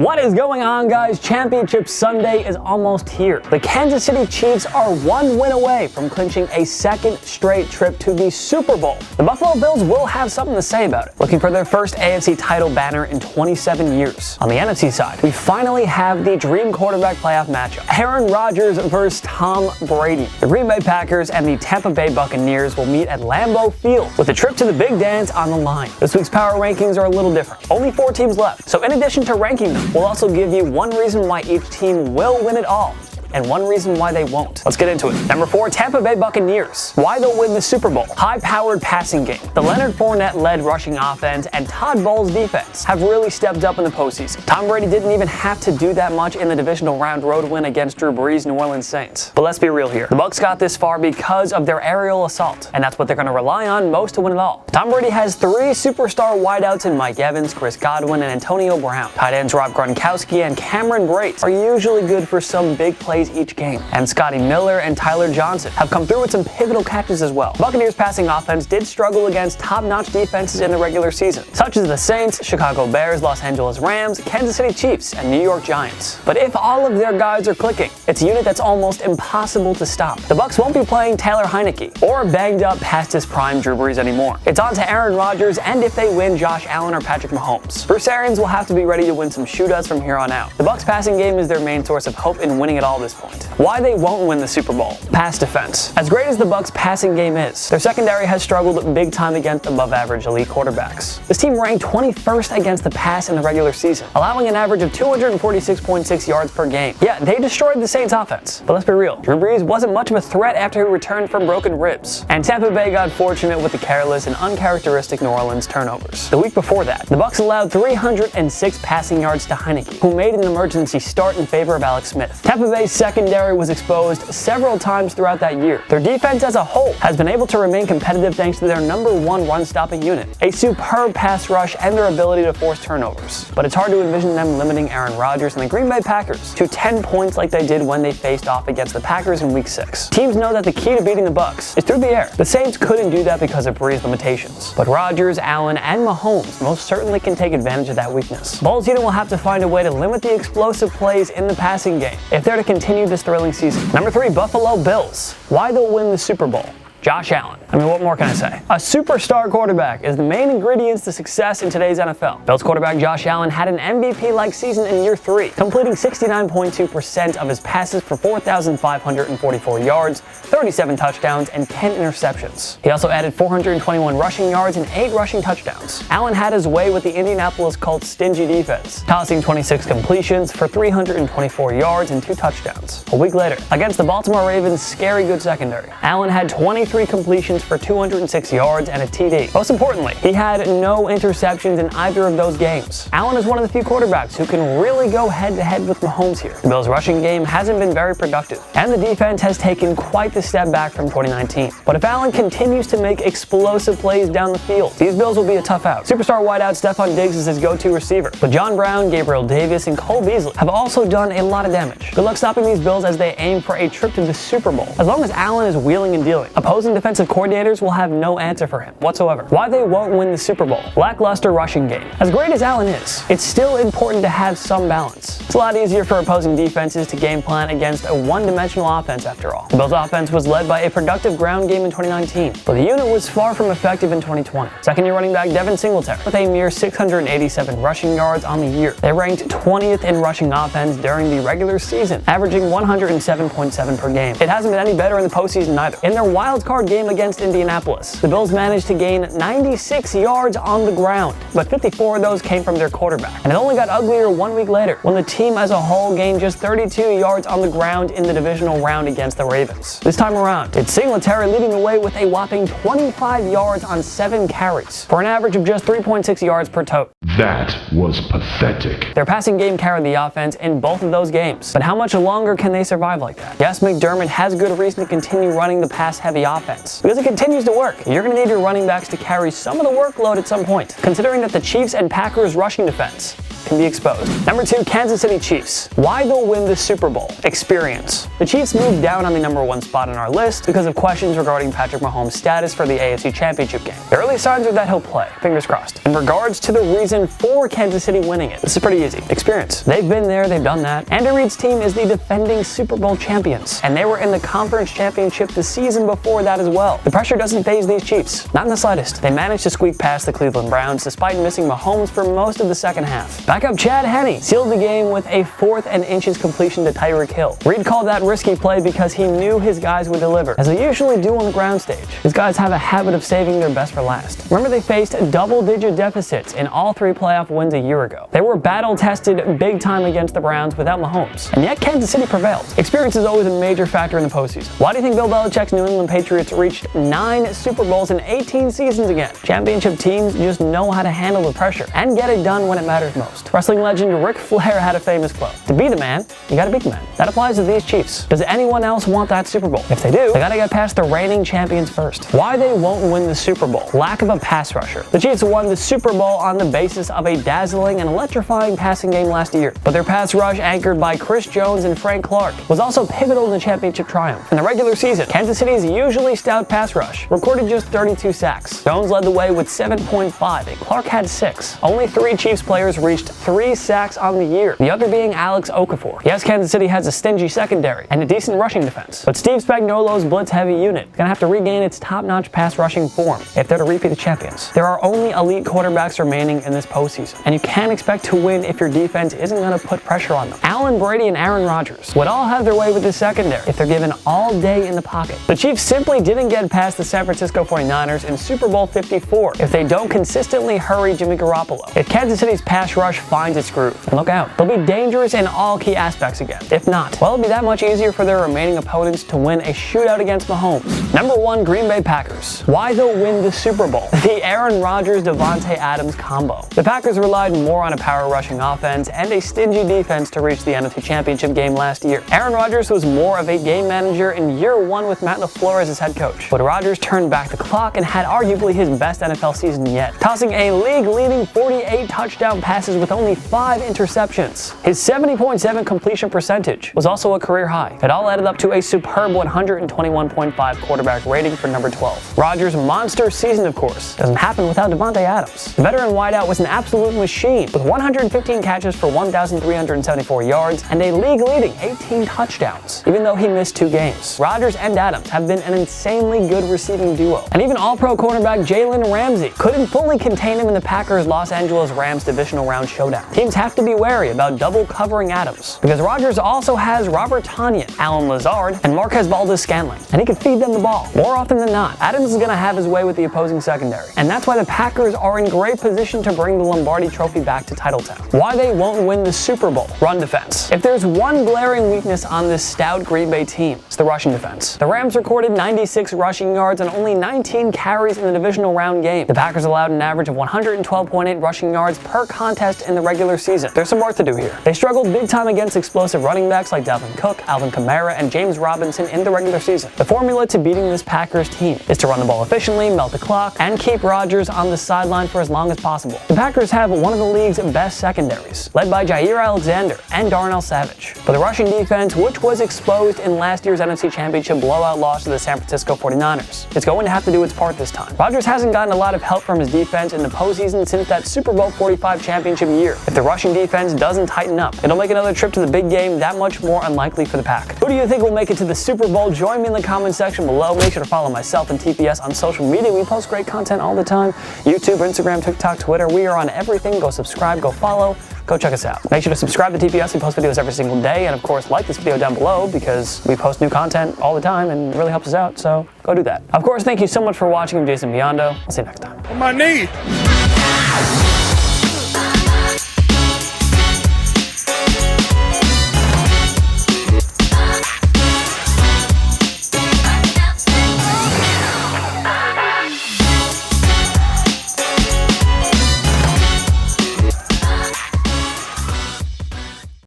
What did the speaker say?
What is going on, guys? Championship Sunday is almost here. The Kansas City Chiefs are one win away from clinching a second straight trip to the Super Bowl. The Buffalo Bills will have something to say about it, looking for their first AFC title banner in 27 years. On the NFC side, we finally have the dream quarterback playoff matchup. Aaron Rodgers versus Tom Brady. The Green Bay Packers and the Tampa Bay Buccaneers will meet at Lambeau Field with a trip to the big dance on the line. This week's power rankings are a little different. Only 4 teams left, so in addition to ranking them, we'll also give you one reason why each team will win it all, and one reason why they won't. Let's get into it. Number 4, Tampa Bay Buccaneers. Why they'll win the Super Bowl. High-powered passing game. The Leonard Fournette-led rushing offense and Todd Bowles' defense have really stepped up in the postseason. Tom Brady didn't even have to do that much in the divisional round road win against Drew Brees' New Orleans Saints. But let's be real here. The Bucs got this far because of their aerial assault, and that's what they're going to rely on most to win it all. Tom Brady has 3 superstar wideouts in Mike Evans, Chris Godwin, and Antonio Brown. Tight ends Rob Gronkowski and Cameron Brate are usually good for some big plays each game, and Scotty Miller and Tyler Johnson have come through with some pivotal catches as well. Buccaneers passing offense did struggle against top-notch defenses in the regular season, such as the Saints, Chicago Bears, Los Angeles Rams, Kansas City Chiefs, and New York Giants. But if all of their guys are clicking, it's a unit that's almost impossible to stop. The Bucs won't be playing Taylor Heineke or banged up past his prime Drew Brees anymore. It's on to Aaron Rodgers, and if they win, Josh Allen or Patrick Mahomes. Bruce Arians will have to be ready to win some shootouts from here on out. The Bucs passing game is their main source of hope in winning it all at this point. Why they won't win the Super Bowl. Pass defense. As great as the Bucs passing game is, their secondary has struggled big time against above-average elite quarterbacks. This team ranked 21st against the pass in the regular season, allowing an average of 246.6 yards per game. Yeah, they destroyed the Saints offense, but let's be real, Drew Brees wasn't much of a threat after he returned from broken ribs, and Tampa Bay got fortunate with the careless and uncharacteristic New Orleans turnovers. The week before that, the Bucs allowed 306 passing yards to Heineke, who made an emergency start in favor of Alex Smith. Tampa Bay's secondary was exposed several times throughout that year. Their defense as a whole has been able to remain competitive thanks to their #1 run-stopping unit, a superb pass rush, and their ability to force turnovers. But it's hard to envision them limiting Aaron Rodgers and the Green Bay Packers to 10 points like they did when they faced off against the Packers in Week 6. Teams know that the key to beating the Bucs is through the air. The Saints couldn't do that because of Brees' limitations, but Rodgers, Allen, and Mahomes most certainly can take advantage of that weakness. Bowles' unit will have to find a way to limit the explosive plays in the passing game if they're to continue this thrilling season. Number 3, Buffalo Bills. Why they'll win the Super Bowl. Josh Allen. I mean, what more can I say? A superstar quarterback is the main ingredients to success in today's NFL. Bills quarterback Josh Allen had an MVP-like season in year 3, completing 69.2% of his passes for 4,544 yards, 37 touchdowns, and 10 interceptions. He also added 421 rushing yards and 8 rushing touchdowns. Allen had his way with the Indianapolis Colts' stingy defense, tossing 26 completions for 324 yards and 2 touchdowns. A week later, against the Baltimore Ravens' scary good secondary, Allen had 23 completions for 206 yards and a TD. Most importantly, he had no interceptions in either of those games. Allen is one of the few quarterbacks who can really go head-to-head with Mahomes here. The Bills' rushing game hasn't been very productive, and the defense has taken quite the step back from 2019. But if Allen continues to make explosive plays down the field, these Bills will be a tough out. Superstar wideout Stephon Diggs is his go-to receiver, but John Brown, Gabriel Davis, and Cole Beasley have also done a lot of damage. Good luck stopping these Bills as they aim for a trip to the Super Bowl. As long as Allen is wheeling and dealing, opposing defensive coordinators will have no answer for him whatsoever. Why they won't win the Super Bowl. Lackluster rushing game. As great as Allen is, it's still important to have some balance. It's a lot easier for opposing defenses to game plan against a one-dimensional offense after all. The Bills' offense was led by a productive ground game in 2019, but the unit was far from effective in 2020. Second-year running back Devin Singletary with a mere 687 rushing yards on the year. They ranked 20th in rushing offense during the regular season, averaging 107.7 per game. It hasn't been any better in the postseason either. In their wild card game against Indianapolis, the Bills managed to gain 96 yards on the ground, but 54 of those came from their quarterback. And it only got uglier 1 week later when the team as a whole gained just 32 yards on the ground in the divisional round against the Ravens. This time around, it's Singletary leading the way with a whopping 25 yards on 7 carries for an average of just 3.6 yards per tote. That was pathetic. Their passing game carried the offense in both of those games, but how much longer can they survive like that? Yes, McDermott has good reason to continue running the pass-heavy offense, because it continues to work. You're going to need your running backs to carry some of the workload at some point, considering that the Chiefs and Packers rushing defense can be exposed. Number 2, Kansas City Chiefs. Why they'll win the Super Bowl? Experience. The Chiefs moved down on the number 1 spot on our list because of questions regarding Patrick Mahomes' status for the AFC Championship game. The early signs are that he'll play. Fingers crossed. In regards to the reason for Kansas City winning it, this is pretty easy. Experience. They've been there, they've done that. Andy Reid's team is the defending Super Bowl champions, and they were in the conference championship the season before that as well. The pressure doesn't faze these Chiefs. Not in the slightest. They managed to squeak past the Cleveland Browns despite missing Mahomes for most of the second half. Backup Chad Henne sealed the game with a 4th and inches completion to Tyreek Hill. Reid called that risky play because he knew his guys would deliver, as they usually do on the ground stage. His guys have a habit of saving their best for last. Remember, they faced double-digit deficits in all 3 playoff wins a year ago. They were battle-tested big time against the Browns without Mahomes, and yet Kansas City prevailed. Experience is always a major factor in the postseason. Why do you think Bill Belichick's New England Patriots reached 9 Super Bowls in 18 seasons again? Championship teams just know how to handle the pressure and get it done when it matters most. Wrestling legend Ric Flair had a famous quote: "To be the man, you gotta beat the man." That applies to these Chiefs. Does anyone else want that Super Bowl? If they do, they gotta get past the reigning champions first. Why they won't win the Super Bowl? Lack of a pass rusher. The Chiefs won the Super Bowl on the basis of a dazzling and electrifying passing game last year, but their pass rush, anchored by Chris Jones and Frank Clark, was also pivotal in the championship triumph. In the regular season, Kansas City's usually stout pass rush recorded just 32 sacks. Jones led the way with 7.5, and Clark had 6. Only 3 Chiefs players reached 3 sacks on the year, the other being Alex Okafor. Yes, Kansas City has a stingy secondary and a decent rushing defense, but Steve Spagnuolo's blitz-heavy unit is going to have to regain its top-notch pass rushing form if they're to repeat the champions. There are only elite quarterbacks remaining in this postseason, and you can't expect to win if your defense isn't going to put pressure on them. Allen, Brady, and Aaron Rodgers would all have their way with the secondary if they're given all day in the pocket. The Chiefs simply didn't get past the San Francisco 49ers in Super Bowl 54 if they don't consistently hurry Jimmy Garoppolo. If Kansas City's pass rush finds its groove, and look out, they'll be dangerous in all key aspects again. If not, well, it'll be that much easier for their remaining opponents to win a shootout against Mahomes. Number 1, Green Bay Packers. Why they'll win the Super Bowl? The Aaron Rodgers-Davante Adams combo. The Packers relied more on a power rushing offense and a stingy defense to reach the NFC Championship game last year. Aaron Rodgers was more of a game manager in year 1 with Matt LaFleur as his head coach, but Rodgers turned back the clock and had arguably his best NFL season yet, tossing a league-leading 48 touchdown passes with only 5 interceptions. His 70.7 completion percentage was also a career high. It all added up to a superb 121.5 quarterback rating for number 12. Rodgers' monster season, of course, doesn't happen without Davante Adams. The veteran wideout was an absolute machine with 115 catches for 1,374 yards and a league-leading 18 touchdowns, even though he missed 2 games. Rodgers and Adams have been an insanely good receiving duo, and even all-pro cornerback Jalen Ramsey couldn't fully contain him in the Packers' Los Angeles Rams divisional round showdown. Teams have to be wary about double covering Adams, because Rodgers also has Robert Tonyan, Alan Lazard, and Marquez Valdes-Scantling, and he can feed them the ball. More often than not, Adams is going to have his way with the opposing secondary, and that's why the Packers are in great position to bring the Lombardi Trophy back to Titletown. Why they won't win the Super Bowl? Run defense. If there's one glaring weakness on this stout Green Bay team, it's the rushing defense. The Rams recorded 96 rushing yards and only 19 carries in the divisional round game. The Packers allowed an average of 112.8 rushing yards per contest in the regular season. There's some work to do here. They struggled big time against explosive running backs like Dalvin Cook, Alvin Kamara, and James Robinson in the regular season. The formula to beating this Packers team is to run the ball efficiently, melt the clock, and keep Rodgers on the sideline for as long as possible. The Packers have one of the league's best secondaries, led by Jair Alexander and Darnell Savage. But the rushing defense, which was exposed in last year's NFC Championship blowout loss to the San Francisco 49ers, it's going to have to do its part this time. Rodgers hasn't gotten a lot of help from his defense in the postseason since that Super Bowl 45 championship year. If the rushing defense doesn't tighten up, it'll make another trip to the big game that much more unlikely for the Pack. Who do you think will make it to the Super Bowl? Join me in the comment section below. Make sure to follow myself and TPS on social media. We post great content all the time. YouTube, Instagram, TikTok, Twitter. We are on everything. Go subscribe, go follow, go check us out. Make sure to subscribe to TPS. We post videos every single day. And of course, like this video down below because we post new content all the time and it really helps us out. So go do that. Of course, thank you so much for watching. I'm Jason Biondo. I'll see you next time. On my knee.